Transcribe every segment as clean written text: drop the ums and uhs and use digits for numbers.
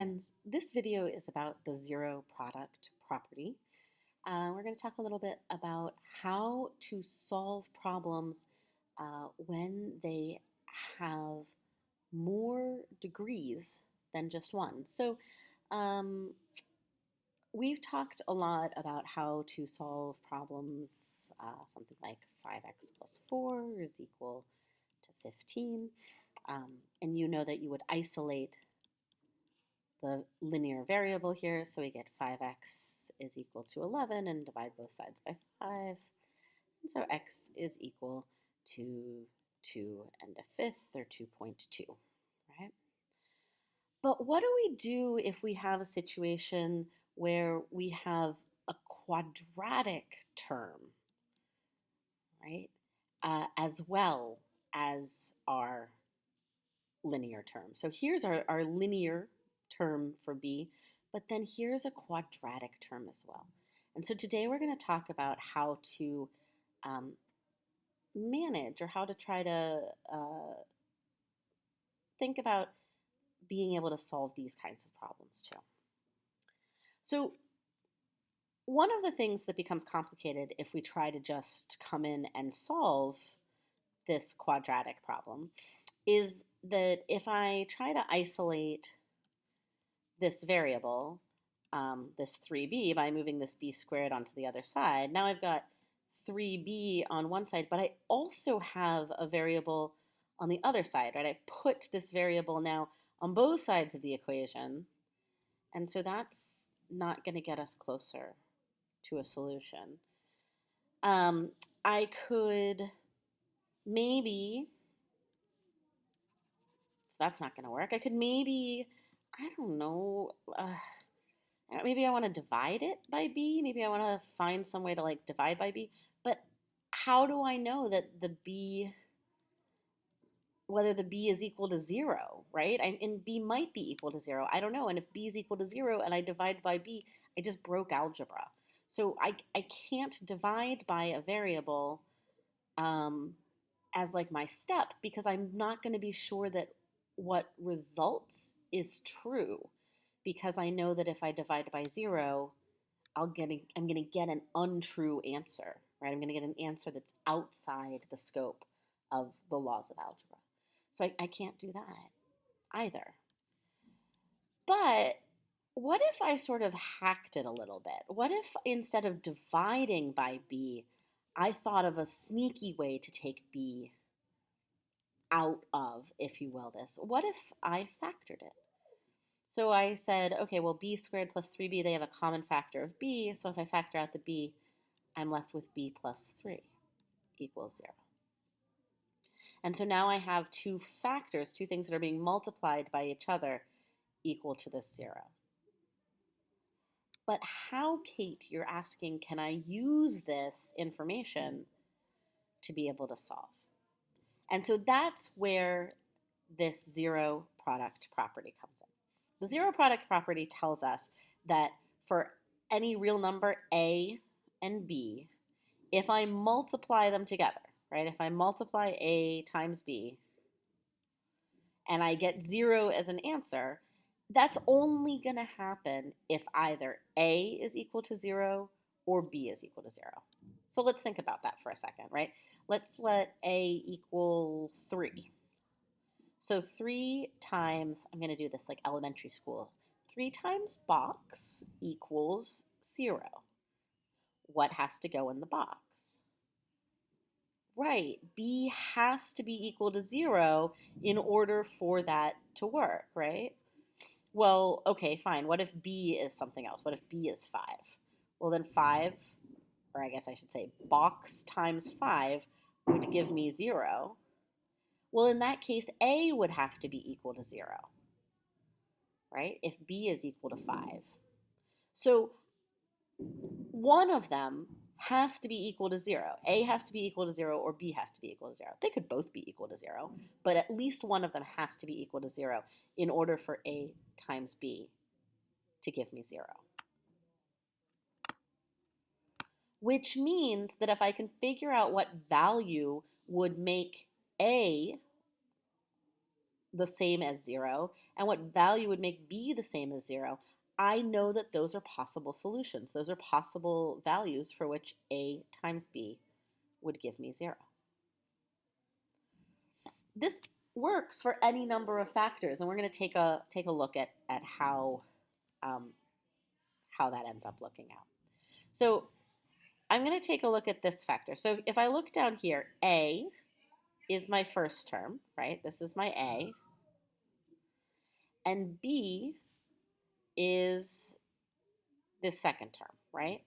And this video is about the zero product property. We're going to talk a little bit about how to solve problems when they have more degrees than just one. So, um, we've talked a lot about how to solve problems, something like 5x plus 4 is equal to 15. Um, and you know that you would isolate the linear variable here, so we get 5x is equal to 11 and divide both sides by 5. And so x is equal to 2 and a fifth, or 2.2, right? But what do we do if we have a situation where we have a quadratic term, right, as well as our linear term? So here's our linear term for b, but then here's a quadratic term as well. And so today we're going to talk about how to manage, or how to try to think about being able to solve these kinds of problems too. So one of the things that becomes complicated if we try to just come in and solve this quadratic problem is that if I try to isolate this variable, this 3b, by moving this b squared onto the other side, now I've got 3b on one side, but I also have a variable on the other side, right? I've put this variable now on both sides of the equation, and so that's not going to get us closer to a solution. I could maybe, so that's not going to work. I could maybe, I don't know, maybe I want to divide it by b. Maybe I want to find some way to like divide by b. But how do I know that whether the b is equal to 0, right? And b might be equal to 0. I don't know. And if b is equal to 0 and I divide by b, I just broke algebra. So I can't divide by a variable as like my step, because I'm not going to be sure that what results is true, because I know that if I divide by 0, I'm going to get an untrue answer, right? I'm going to get an answer that's outside the scope of the laws of algebra. So I can't do that either. But what if I sort of hacked it a little bit? What if instead of dividing by b, I thought of a sneaky way to take b out of, if you will, this? What if I factored it? So I said, okay, well, b squared plus 3b, they have a common factor of b, so if I factor out the b, I'm left with b plus 3 equals 0. And so now I have two factors, two things that are being multiplied by each other, equal to this 0. But how, Kate, you're asking, can I use this information to be able to solve? And so that's where this zero product property comes in. The zero product property tells us that for any real number a and b, if I multiply them together, right? If I multiply a times b and I get 0 as an answer, that's only going to happen if either a is equal to 0 or b is equal to 0. So let's think about that for a second, right? Let's let a equal 3. So 3 times, I'm going to do this like elementary school, 3 times box equals 0. What has to go in the box? Right, b has to be equal to 0 in order for that to work, right? Well, okay, fine. What if b is something else? What if b is 5? Well, then 5, or I guess I should say box times 5 would give me 0. Well, in that case, a would have to be equal to 0, right? If b is equal to 5. So one of them has to be equal to 0. A has to be equal to 0 or b has to be equal to 0. They could both be equal to 0, but at least one of them has to be equal to 0 in order for a times b to give me 0. Which means that if I can figure out what value would make a the same as 0 and what value would make b the same as 0, I know that those are possible solutions. Those are possible values for which a times b would give me 0. This works for any number of factors, and we're going to take a look at um, how that ends up looking out. So I'm going to take a look at this factor. So if I look down here, a is my first term, right? This is my a. And b is this second term, right?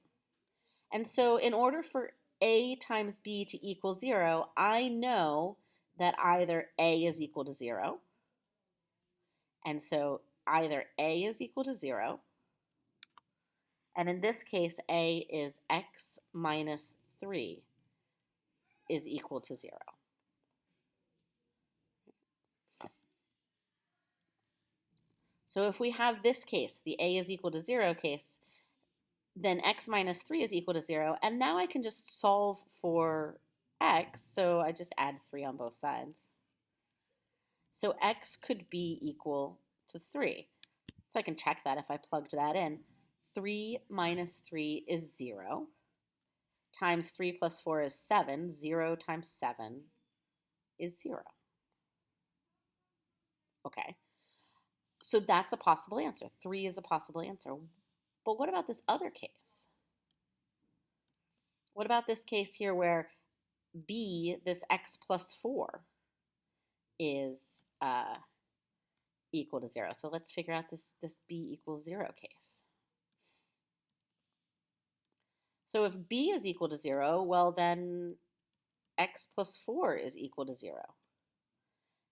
And so in order for a times b to equal 0, I know that either a is equal to 0, and so either a is equal to 0, and in this case, a is x minus 3 is equal to 0. So if we have this case, the a is equal to 0 case, then x minus 3 is equal to 0. And now I can just solve for x. So I just add 3 on both sides. So x could be equal to 3. So I can check that if I plugged that in. 3 minus 3 is 0. Times 3 plus 4 is 7. 0 times 7 is 0. Okay. So that's a possible answer. 3 is a possible answer. But what about this other case? What about this case here where b, this x plus 4, is equal to 0? So let's figure out this b equals 0 case. So if b is equal to 0, well then x plus 4 is equal to 0.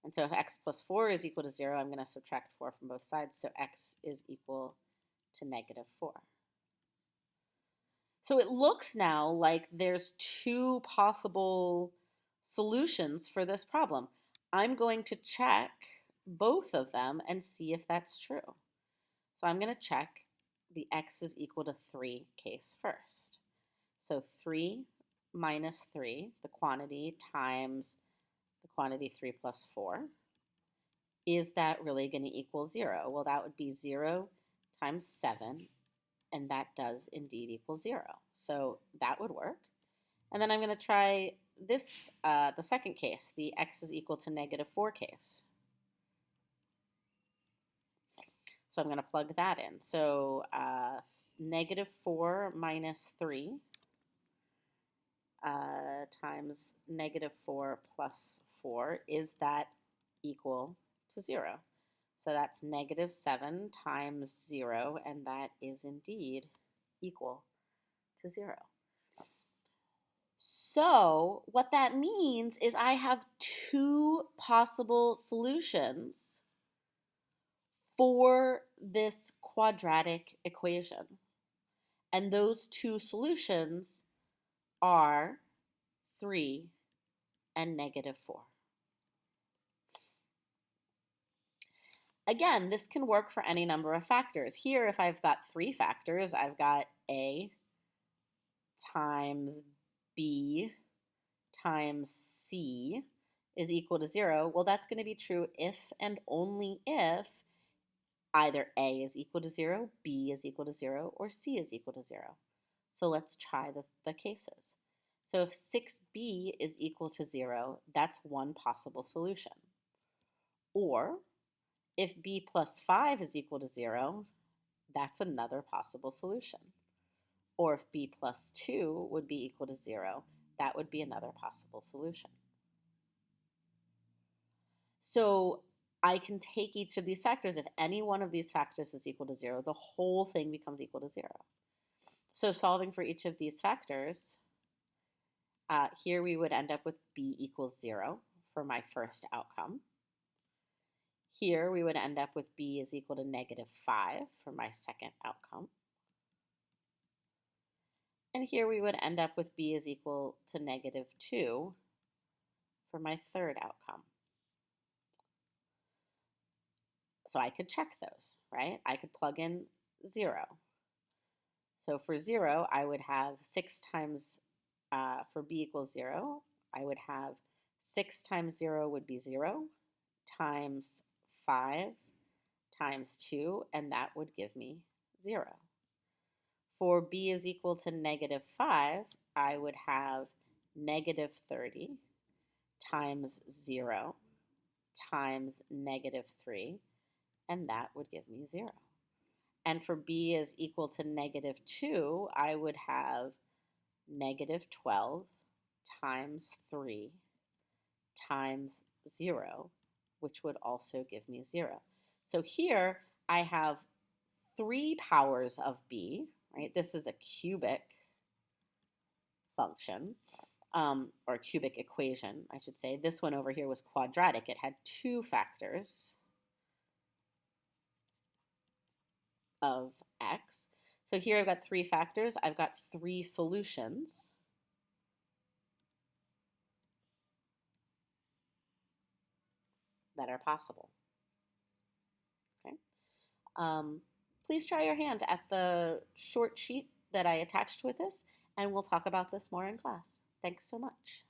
And so if x plus 4 is equal to 0, I'm going to subtract 4 from both sides, so x is equal to negative 4. So it looks now like there's two possible solutions for this problem. I'm going to check both of them and see if that's true. So I'm going to check the x is equal to 3 case first. So 3 minus 3, the quantity, times the quantity 3 plus 4. Is that really going to equal 0? Well, that would be 0 times 7, and that does indeed equal 0. So that would work. And then I'm going to try this, the second case, the x is equal to negative 4 case. So I'm going to plug that in. So negative 4 minus 3 times negative 4 plus 4, is that equal to 0? So that's negative 7 times 0, and that is indeed equal to 0. So what that means is I have two possible solutions for this quadratic equation. And those two solutions are 3 and negative 4. Again, this can work for any number of factors. Here, if I've got 3 factors, I've got a times b times c is equal to 0. Well, that's going to be true if and only if either a is equal to 0, b is equal to 0, or c is equal to 0. So let's try the cases. So if 6b is equal to 0, that's one possible solution. Or if b plus 5 is equal to 0, that's another possible solution. Or if b plus 2 would be equal to 0, that would be another possible solution. So I can take each of these factors. If any one of these factors is equal to 0, the whole thing becomes equal to 0. So solving for each of these factors, here we would end up with b equals 0 for my first outcome. Here we would end up with b is equal to negative 5 for my second outcome. And here we would end up with b is equal to negative 2 for my third outcome. So I could check those, right? I could plug in 0. So for 0, I would have 6 times, for b equals 0, I would have 6 times 0 would be 0, times 5 times 2, and that would give me 0. For b is equal to negative 5, I would have negative 30 times 0 times negative 3, and that would give me 0. And for b is equal to negative 2, I would have negative 12 times 3 times 0, which would also give me 0. So here I have 3 powers of b, right? This is a cubic function, or cubic equation, I should say. This one over here was quadratic. It had 2 factors of x. So here I've got 3 factors. I've got 3 solutions. That are possible. Okay. Please try your hand at the short sheet that I attached with this, and we'll talk about this more in class. Thanks so much.